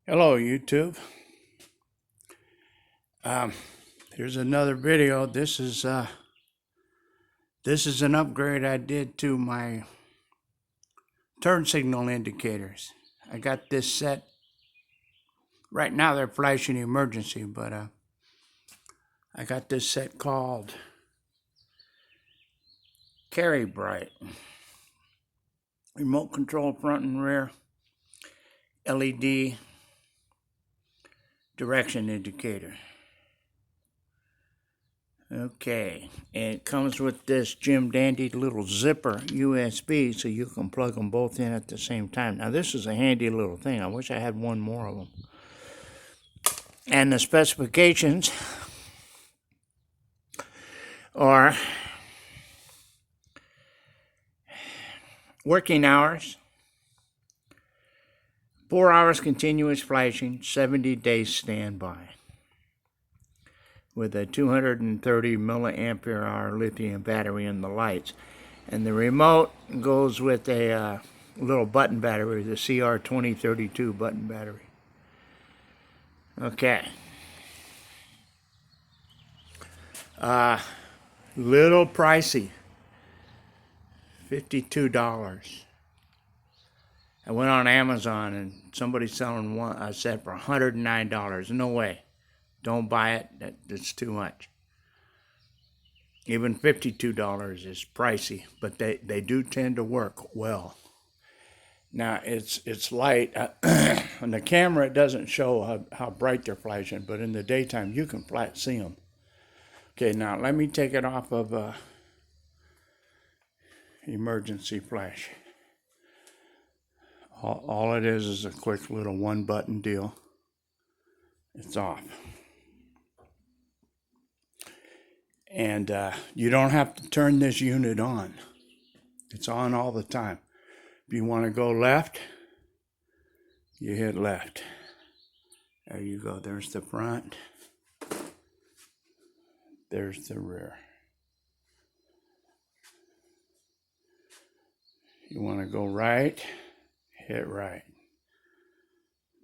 Hello, YouTube. Um, Here's another video. This is an upgrade I did to my turn signal indicators. I got this set. Right now they're flashing emergency, but I got this set called Carrybright. Remote control front and rear LED direction indicator. Okay, and it comes with this Jim Dandy little zipper USB, so you can plug them both in at the same time. Now this is a handy little thing. I wish I had one more of them. And the specifications are working hours, 4 hours continuous flashing, 70 days standby, with a 230 milliampere hour lithium battery in the lights. And the remote goes with a little button battery, the CR2032 button battery. Okay. Little pricey. $52. I went on Amazon and somebody's selling one, I said, for $109. No way. Don't buy it. That's too much. Even $52 is pricey, but they do tend to work well. Now it's light. On the camera it doesn't show how bright they're flashing, but in the daytime you can flat see them. Okay, now let me take it off of emergency flash. All it is a quick little one button deal. It's off. And you don't have to turn this unit on. It's on all the time. If you want to go left, you hit left. There you go. There's the front. There's the rear. You want to go right, hit right.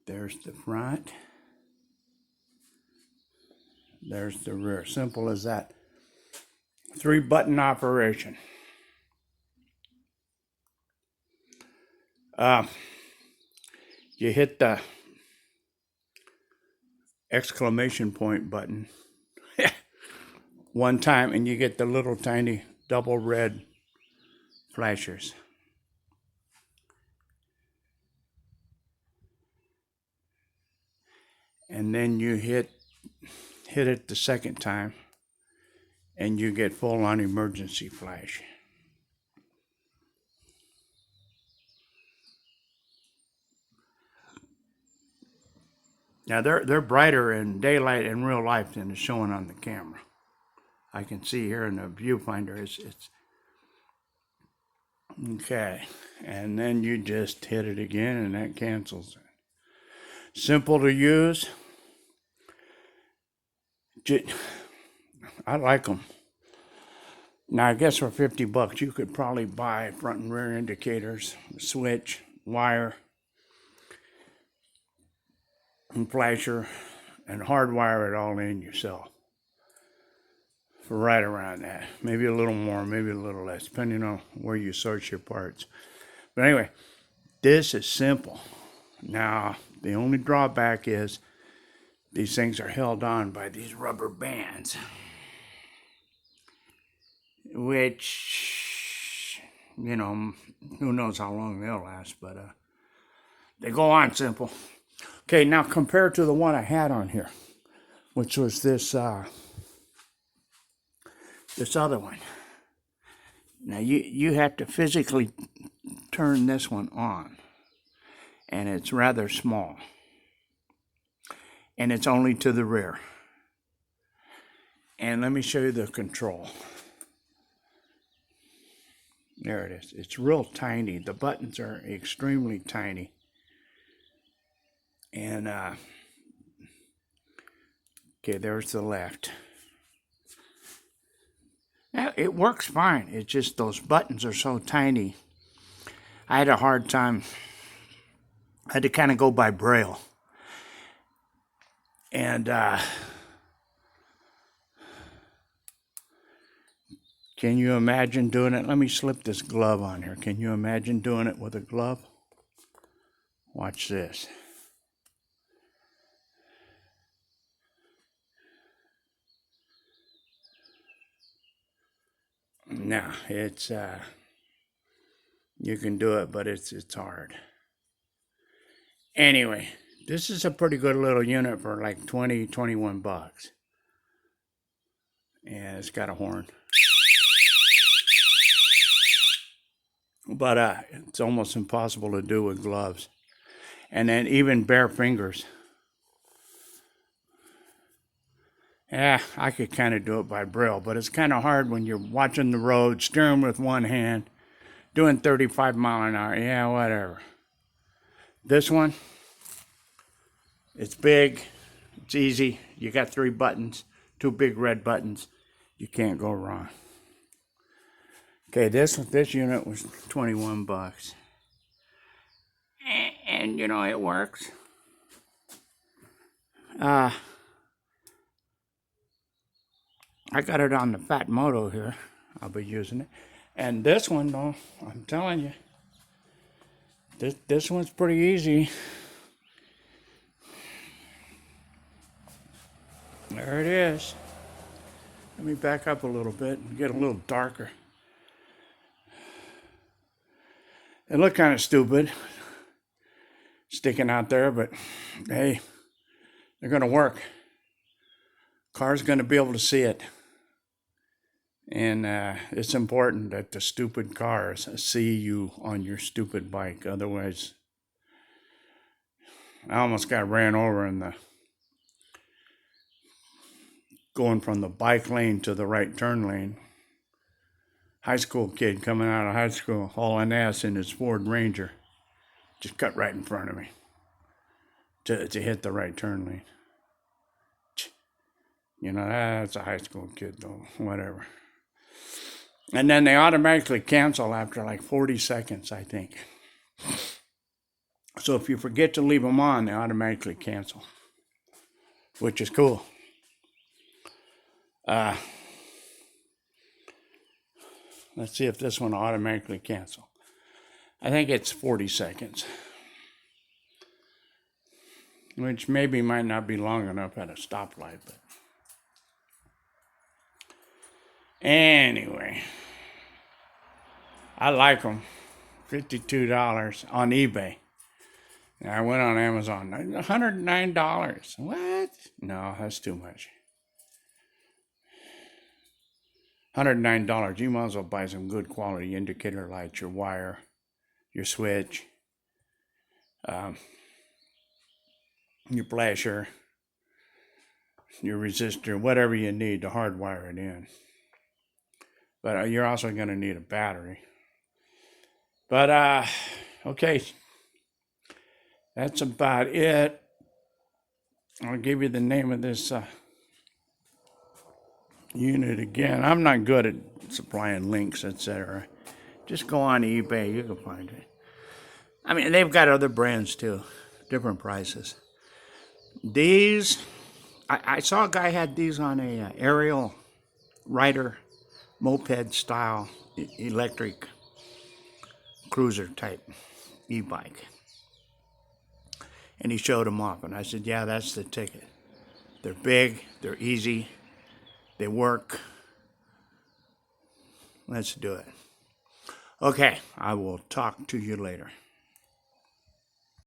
There's the front. There's the rear. Simple as that. 3-button operation. You hit the exclamation point button one time and you get the little tiny double red flashers. And then you hit it the second time and you get full on emergency flash. Now they're brighter in daylight in real life than is showing on the camera. I can see here in the viewfinder it's okay. And then you just hit it again and that cancels it. Simple to use. I like them. Now I guess for $50 you could probably buy front and rear indicators, switch, wire, and flasher, and hardwire it all in yourself for right around that. Maybe a little more, maybe a little less, depending on where you source your parts. But anyway, this is simple. Now the only drawback is these things are held on by these rubber bands, which, you know, who knows how long they'll last, but they go on simple. Okay, now compared to the one I had on here, which was this other one. Now you have to physically turn this one on, and it's rather small, and it's only to the rear. And let me show you the control. There it is. It's real tiny. The buttons are extremely tiny. And okay, there's the left. Now, it works fine. It's just those buttons are so tiny. I had a hard time. I had to kind of go by braille. And can you imagine doing it? Let me slip this glove on here. Can you imagine doing it with a glove? Watch this. No, it's you can do it, but it's hard. Anyway, this is a pretty good little unit for like 20, 21 bucks. And it's got a horn. But it's almost impossible to do with gloves. And then even bare fingers. Yeah, I could kind of do it by braille, but it's kind of hard when you're watching the road, steering with one hand, doing 35 mile an hour. Yeah, whatever. This one, it's big, it's easy. You got 3 buttons, 2 big red buttons. You can't go wrong. Okay, this unit was 21 bucks. And you know, it works. I got it on the Phatmoto here. I'll be using it. And this one, though, I'm telling you, this one's pretty easy. There it is. Let me back up a little bit and get a little darker. It looked kind of stupid sticking out there, but hey, they're going to work. Car's going to be able to see it. And it's important that the stupid cars see you on your stupid bike. Otherwise, I almost got ran over in the going from the bike lane to the right turn lane. High school kid coming out of high school, hauling ass in his Ford Ranger, just cut right in front of me to hit the right turn lane. You know, that's a high school kid though, whatever. And then they automatically cancel after like 40 seconds, I think. So if you forget to leave them on, they automatically cancel, which is cool. Let's see if this one will automatically cancel. I think it's 40 seconds, which maybe might not be long enough at a stoplight, but anyway, I like them. $52 on eBay. And I went on Amazon. $109. What? No, that's too much. $109. You might as well buy some good quality indicator lights, your wire, your switch, your flasher, your resistor, whatever you need to hardwire it in. But you're also going to need a battery. But, okay. That's about it. I'll give you the name of this unit again. I'm not good at supplying links, etc. Just go on eBay. You can find it. I mean, they've got other brands too. Different prices. These, I saw a guy had these on a aerial rider moped style electric cruiser type e-bike. And he showed them off, and I said, yeah, that's the ticket. They're big, they're easy, they work. Let's do it. Okay, I will talk to you later.